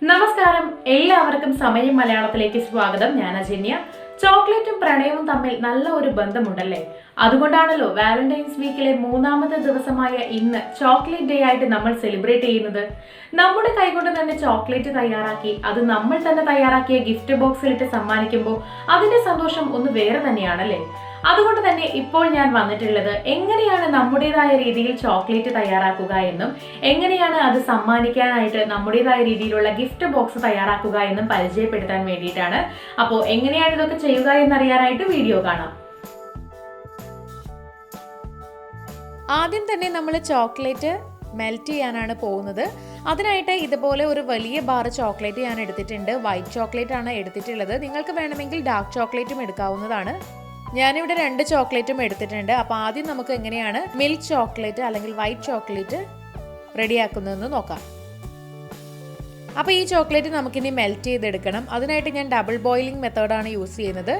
നമസ്കാരം, എല്ലാവർക്കും സമയം മലയാളത്തിലേക്ക് സ്വാഗതം. ഞാൻ അജന്യ. ചോക്ലേറ്റും പ്രണയവും തമ്മിൽ നല്ല ഒരു ബന്ധമുണ്ടല്ലേ? അതുകൊണ്ടാണല്ലോ വാലന്റൈൻസ് വീക്കിലെ മൂന്നാമത്തെ ദിവസമായ ഇന്ന് ചോക്ലേറ്റ് ഡേ ആയിട്ട് നമ്മൾ സെലിബ്രേറ്റ് ചെയ്യുന്നത്. നമ്മുടെ കൈകൊണ്ട് തന്നെ ചോക്ലേറ്റ് തയ്യാറാക്കി അത് നമ്മൾ തന്നെ തയ്യാറാക്കിയ ഗിഫ്റ്റ് ബോക്സിലിട്ട് സമ്മാനിക്കുമ്പോൾ അതിന്റെ സന്തോഷം ഒന്ന് വേറെ തന്നെയാണല്ലേ? അതുകൊണ്ട് തന്നെ ഇപ്പോൾ ഞാൻ വന്നിട്ടുള്ളത് എങ്ങനെയാണ് നമ്മുടേതായ രീതിയിൽ ചോക്ലേറ്റ് തയ്യാറാക്കുക എന്നും എങ്ങനെയാണ് അത് സമ്മാനിക്കാനായിട്ട് നമ്മുടേതായ രീതിയിലുള്ള ഗിഫ്റ്റ് ബോക്സ് തയ്യാറാക്കുക എന്നും പരിചയപ്പെടുത്താൻ വേണ്ടിയിട്ടാണ്. അപ്പോൾ എങ്ങനെയാണ് ഇതൊക്കെ ചെയ്യുക എന്നറിയാനായിട്ട് വീഡിയോ കാണാം. ആദ്യം തന്നെ നമ്മൾ ചോക്ലേറ്റ് മെൽറ്റ് ചെയ്യാനാണ് പോകുന്നത്. അതിനായിട്ട് ഇതുപോലെ ഒരു വലിയ ബാർ ചോക്ലേറ്റ് ഞാൻ എടുത്തിട്ടുണ്ട്. വൈറ്റ് ചോക്ലേറ്റ് ആണ് എടുത്തിട്ടുള്ളത്. നിങ്ങൾക്ക് വേണമെങ്കിൽ ഡാർക്ക് ചോക്ലേറ്റും എടുക്കാവുന്നതാണ്. ഞാനിവിടെ 2 ചോക്ലേറ്റും എടുത്തിട്ടുണ്ട്. അപ്പോൾ ആദ്യം നമുക്ക് എങ്ങനെയാണ് മിൽക്ക് ചോക്ലേറ്റ് അല്ലെങ്കിൽ വൈറ്റ് ചോക്ലേറ്റ് റെഡിയാക്കുന്നതെന്ന് നോക്കാം. അപ്പോൾ ഈ ചോക്ലേറ്റ് നമുക്കിനി മെൽറ്റ് ചെയ്തെടുക്കണം. അതിനായിട്ട് ഞാൻ ഡബിൾ ബോയിലിംഗ് മെത്തേഡാണ് യൂസ് ചെയ്യുന്നത്.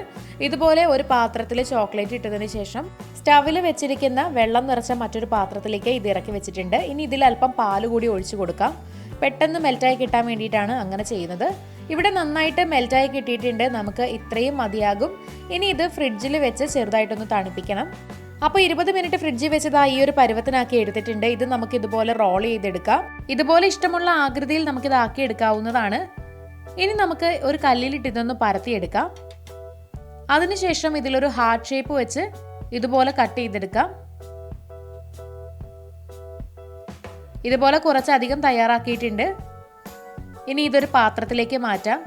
ഇതുപോലെ ഒരു പാത്രത്തിൽ ചോക്ലേറ്റ് ഇട്ടതിന് ശേഷം സ്റ്റവിൽ വെച്ചിരിക്കുന്ന വെള്ളം നിറച്ച മറ്റൊരു പാത്രത്തിലേക്ക് ഇത് ഇറക്കി വെച്ചിട്ടുണ്ട്. ഇനി ഇതിൽ അല്പം പാല് കൂടി ഒഴിച്ചു കൊടുക്കാം. പെട്ടെന്ന് മെൽറ്റായി കിട്ടാൻ വേണ്ടിയിട്ടാണ് അങ്ങനെ ചെയ്യുന്നത്. ഇവിടെ നന്നായിട്ട് മെൽറ്റായി കിട്ടിയിട്ടുണ്ട്. നമുക്ക് ഇത്രയും മതിയാകും. ഇനി ഇത് ഫ്രിഡ്ജിൽ വെച്ച് ചെറുതായിട്ടൊന്ന് തണുപ്പിക്കണം. അപ്പോൾ 20 മിനിറ്റ് ഫ്രിഡ്ജിൽ വെച്ചത് ഈ ഒരു പരുവത്തിനാക്കി എടുത്തിട്ടുണ്ട്. ഇത് നമുക്ക് ഇതുപോലെ റോൾ ചെയ്തെടുക്കാം. ഇതുപോലെ ഇഷ്ടമുള്ള ആകൃതിയിൽ നമുക്കിത് ആക്കി എടുക്കാവുന്നതാണ്. ഇനി നമുക്ക് ഒരു കല്ലിലിട്ട് ഇതൊന്ന് പരത്തിയെടുക്കാം. അതിനുശേഷം ഇതിലൊരു ഹാർട്ട് ഷേപ്പ് വെച്ച് ഇതുപോലെ കട്ട് ചെയ്തെടുക്കാം. ഇതുപോലെ കുറച്ചധികം തയ്യാറാക്കിയിട്ടുണ്ട്. ഇനി ഇതൊരു പാത്രത്തിലേക്ക് മാറ്റാം.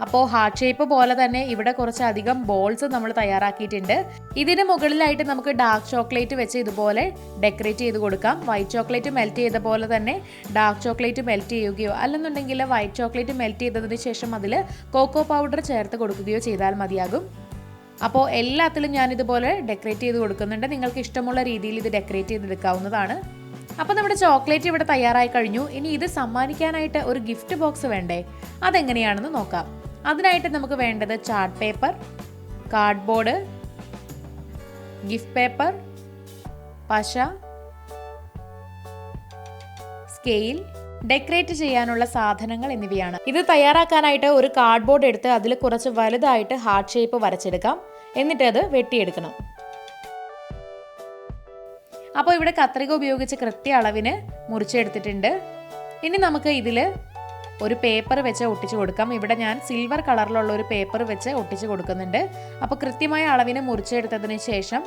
അപ്പോൾ ഹാർട്ട് ഷേപ്പ് പോലെ തന്നെ ഇവിടെ കുറച്ചധികം ബോൾസ് നമ്മൾ തയ്യാറാക്കിയിട്ടുണ്ട്. ഇതിന് മുകളിലായിട്ട് നമുക്ക് ഡാർക്ക് ചോക്ലേറ്റ് വെച്ച് ഇതുപോലെ ഡെക്കറേറ്റ് ചെയ്ത് കൊടുക്കാം. വൈറ്റ് ചോക്ലേറ്റ് മെൽറ്റ് ചെയ്ത പോലെ തന്നെ ഡാർക്ക് ചോക്ലേറ്റ് മെൽറ്റ് ചെയ്യുകയോ അല്ലെന്നുണ്ടെങ്കിൽ വൈറ്റ് ചോക്ലേറ്റ് മെൽറ്റ് ചെയ്തതിന് ശേഷം അതിൽ കോക്കോ പൗഡർ ചേർത്ത് കൊടുക്കുകയോ ചെയ്താൽ മതിയാകും. അപ്പോൾ എല്ലാത്തിലും ഞാനിതുപോലെ ഡെക്കറേറ്റ് ചെയ്ത് കൊടുക്കുന്നുണ്ട്. നിങ്ങൾക്ക് ഇഷ്ടമുള്ള രീതിയിൽ ഇത് ഡെക്കറേറ്റ് ചെയ്തെടുക്കാവുന്നതാണ്. അപ്പോൾ നമ്മുടെ ചോക്ലേറ്റ് ഇവിടെ തയ്യാറായി കഴിഞ്ഞു. ഇനി ഇത് സമ്മാനിക്കാനായിട്ട് ഒരു ഗിഫ്റ്റ് ബോക്സ് വേണ്ടേ? അതെങ്ങനെയാണെന്ന് നോക്കാം. അതിനായിട്ട് നമുക്ക് വേണ്ടത് chart paper, cardboard, gift paper, പശ, സ്കെയിൽ, ഡെക്കറേറ്റ് ചെയ്യാനുള്ള സാധനങ്ങൾ എന്നിവയാണ്. ഇത് തയ്യാറാക്കാനായിട്ട് ഒരു കാർഡ്ബോർഡ് എടുത്ത് അതിൽ കുറച്ച് വലുതായിട്ട് ഹാർട്ട് ഷേപ്പ് വരച്ചെടുക്കാം. എന്നിട്ട് അത് വെട്ടിയെടുക്കണം. അപ്പോൾ ഇവിടെ കത്രിക ഉപയോഗിച്ച് കൃത്യ അളവിന് മുറിച്ചെടുത്തിട്ടുണ്ട്. ഇനി നമുക്ക് ഇതിൽ ഒരു പേപ്പർ വെച്ച് ഒട്ടിച്ചു കൊടുക്കാം. ഇവിടെ ഞാൻ സിൽവർ കളറിലുള്ള ഒരു പേപ്പർ വെച്ച് ഒട്ടിച്ചു കൊടുക്കുന്നുണ്ട്. അപ്പോൾ കൃത്യമായ അളവിന് മുറിച്ചെടുത്തതിന് ശേഷം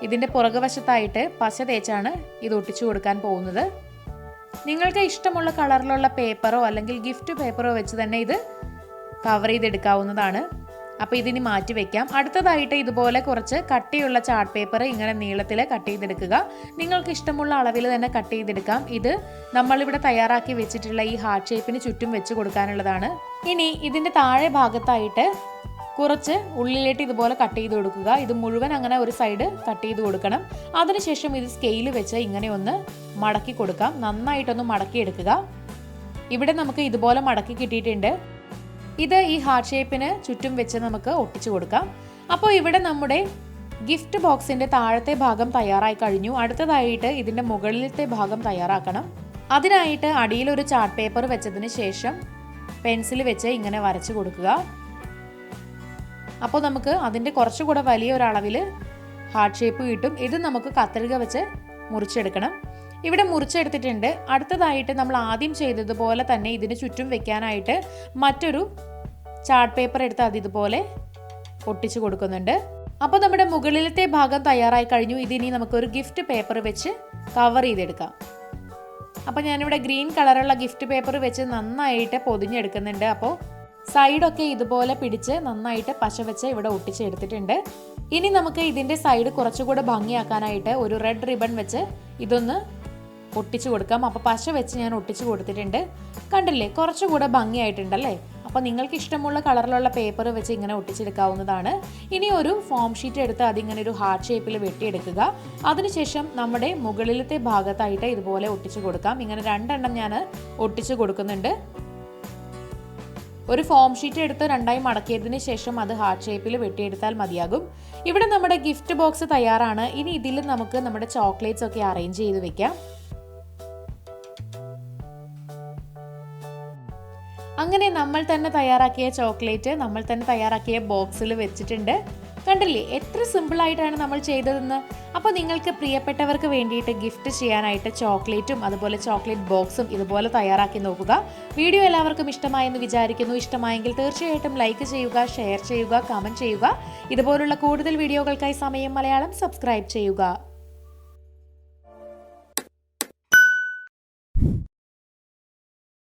ഇതിൻ്റെ പുറകുവശത്തായിട്ട് പശ തേച്ചാണ് ഇത് ഒട്ടിച്ചു കൊടുക്കാൻ പോകുന്നത്. നിങ്ങൾക്ക് ഇഷ്ടമുള്ള കളറിലുള്ള പേപ്പറോ അല്ലെങ്കിൽ ഗിഫ്റ്റ് പേപ്പറോ വെച്ച് തന്നെ ഇത് കവർ ചെയ്തെടുക്കാവുന്നതാണ്. അപ്പോൾ ഇതിനി മാറ്റി വെക്കാം. അടുത്തതായിട്ട് ഇതുപോലെ കുറച്ച് കട്ടിയുള്ള ചാർട്ട് പേപ്പർ ഇങ്ങനെ നീളത്തിൽ കട്ട് ചെയ്തെടുക്കുക. നിങ്ങൾക്ക് ഇഷ്ടമുള്ള അളവിൽ തന്നെ കട്ട് ചെയ്തെടുക്കാം. ഇത് നമ്മളിവിടെ തയ്യാറാക്കി വെച്ചിട്ടുള്ള ഈ ഹാർട്ട് ഷേപ്പിന് ചുറ്റും വെച്ച് കൊടുക്കാനുള്ളതാണ്. ഇനി ഇതിൻ്റെ താഴെ ഭാഗത്തായിട്ട് കുറച്ച് ഉള്ളിലേട്ട് ഇതുപോലെ കട്ട് ചെയ്ത് കൊടുക്കുക. ഇത് മുഴുവൻ അങ്ങനെ ഒരു സൈഡ് കട്ട് ചെയ്ത് കൊടുക്കണം. അതിനുശേഷം ഇത് സ്കെയിൽ വെച്ച് ഇങ്ങനെ ഒന്ന് മടക്കി കൊടുക്കാം. നന്നായിട്ടൊന്ന് മടക്കിയെടുക്കുക. ഇവിടെ നമുക്ക് ഇതുപോലെ മടക്കി കിട്ടിയിട്ടുണ്ട്. ഇത് ഈ ഹാർട്ട് ഷേപ്പിന് ചുറ്റും വെച്ച് നമുക്ക് ഒട്ടിച്ചു കൊടുക്കാം. അപ്പോൾ ഇവിടെ നമ്മുടെ ഗിഫ്റ്റ് ബോക്സിൻ്റെ താഴത്തെ ഭാഗം തയ്യാറായി കഴിഞ്ഞു. അടുത്തതായിട്ട് ഇതിൻ്റെ മുകളിലത്തെ ഭാഗം തയ്യാറാക്കണം. അതിനായിട്ട് അടിയിലൊരു ചാർട്ട് പേപ്പർ വെച്ചതിന് ശേഷം പെൻസിൽ വെച്ച് ഇങ്ങനെ വരച്ചു കൊടുക്കുക. അപ്പോൾ നമുക്ക് അതിൻ്റെ കുറച്ചുകൂടെ വലിയൊരളവിൽ ഹാർട്ട് ഷേപ്പ് കിട്ടും. ഇത് നമുക്ക് കത്രിക വെച്ച് മുറിച്ചെടുക്കണം. ഇവിടെ മുറിച്ചെടുത്തിട്ടുണ്ട്. അടുത്തതായിട്ട് നമ്മൾ ആദ്യം ചെയ്തതുപോലെ തന്നെ ഇതിന് ചുറ്റും വെക്കാനായിട്ട് മറ്റൊരു ചാർട്ട് പേപ്പർ എടുത്ത് അത് ഇതുപോലെ ഒട്ടിച്ചു കൊടുക്കുന്നുണ്ട്. അപ്പോൾ നമ്മുടെ മുകളിലത്തെ ഭാഗം തയ്യാറായി കഴിഞ്ഞു. ഇതിനി നമുക്കൊരു ഗിഫ്റ്റ് പേപ്പർ വെച്ച് കവർ ചെയ്തെടുക്കാം. അപ്പോൾ ഞാനിവിടെ ഗ്രീൻ കളറുള്ള ഗിഫ്റ്റ് പേപ്പർ വെച്ച് നന്നായിട്ട് പൊതിഞ്ഞെടുക്കുന്നുണ്ട്. അപ്പോൾ സൈഡൊക്കെ ഇതുപോലെ പിടിച്ച് നന്നായിട്ട് പശ വെച്ച് ഇവിടെ ഒട്ടിച്ചെടുത്തിട്ടുണ്ട്. ഇനി നമുക്ക് ഇതിൻ്റെ സൈഡ് കുറച്ചുകൂടെ ഭംഗിയാക്കാനായിട്ട് ഒരു റെഡ് റിബൺ വെച്ച് ഇതൊന്ന് ഒട്ടിച്ചു കൊടുക്കാം. അപ്പോൾ പശ വെച്ച് ഞാൻ ഒട്ടിച്ചു കൊടുത്തിട്ടുണ്ട്. കണ്ടില്ലേ, കുറച്ചുകൂടെ ഭംഗിയായിട്ടുണ്ടല്ലേ? അപ്പോൾ നിങ്ങൾക്ക് ഇഷ്ടമുള്ള കളറിലുള്ള പേപ്പർ വെച്ച് ഇങ്ങനെ ഒട്ടിച്ചെടുക്കാവുന്നതാണ്. ഇനി ഒരു ഫോം ഷീറ്റ് എടുത്ത് അതിങ്ങനെ ഒരു ഹാർട്ട് ഷേപ്പിൽ വെട്ടിയെടുക്കുക. അതിനുശേഷം നമ്മുടെ മുകളിലത്തെ ഭാഗത്തായിട്ട് ഇതുപോലെ ഒട്ടിച്ചു കൊടുക്കാം. ഇങ്ങനെ 2 എണ്ണം ഞാൻ ഒട്ടിച്ചു കൊടുക്കുന്നുണ്ട്. ഒരു ഫോം ഷീറ്റ് എടുത്ത് 2ആയി മടക്കിയതിന് ശേഷം അത് ഹാർട്ട് ഷേപ്പിൽ വെട്ടിയെടുത്താൽ മതിയാകും. ഇവിടെ നമ്മുടെ ഗിഫ്റ്റ് ബോക്സ് തയ്യാറാണ്. ഇനി ഇതിൽ നമുക്ക് നമ്മുടെ ചോക്ലേറ്റ്സ് ഒക്കെ അറേഞ്ച് ചെയ്ത് വെക്കാം. അങ്ങനെ നമ്മൾ തന്നെ തയ്യാറാക്കിയ ചോക്ലേറ്റ് നമ്മൾ തന്നെ തയ്യാറാക്കിയ ബോക്സിൽ വെച്ചിട്ടുണ്ട്. കണ്ടില്ലേ എത്ര സിമ്പിളായിട്ടാണ് നമ്മൾ ചെയ്തതെന്ന്. അപ്പോൾ നിങ്ങൾക്ക് പ്രിയപ്പെട്ടവർക്ക് വേണ്ടിയിട്ട് ഗിഫ്റ്റ് ചെയ്യാനായിട്ട് ചോക്ലേറ്റും അതുപോലെ ചോക്ലേറ്റ് ബോക്സും ഇതുപോലെ തയ്യാറാക്കി നോക്കുക. വീഡിയോ എല്ലാവർക്കും ഇഷ്ടമായെന്ന് വിചാരിക്കുന്നു. ഇഷ്ടമായെങ്കിൽ തീർച്ചയായിട്ടും ലൈക്ക് ചെയ്യുക, ഷെയർ ചെയ്യുക, കമൻറ്റ് ചെയ്യുക. ഇതുപോലുള്ള കൂടുതൽ വീഡിയോകൾക്കായി സമയം മലയാളം സബ്സ്ക്രൈബ് ചെയ്യുക.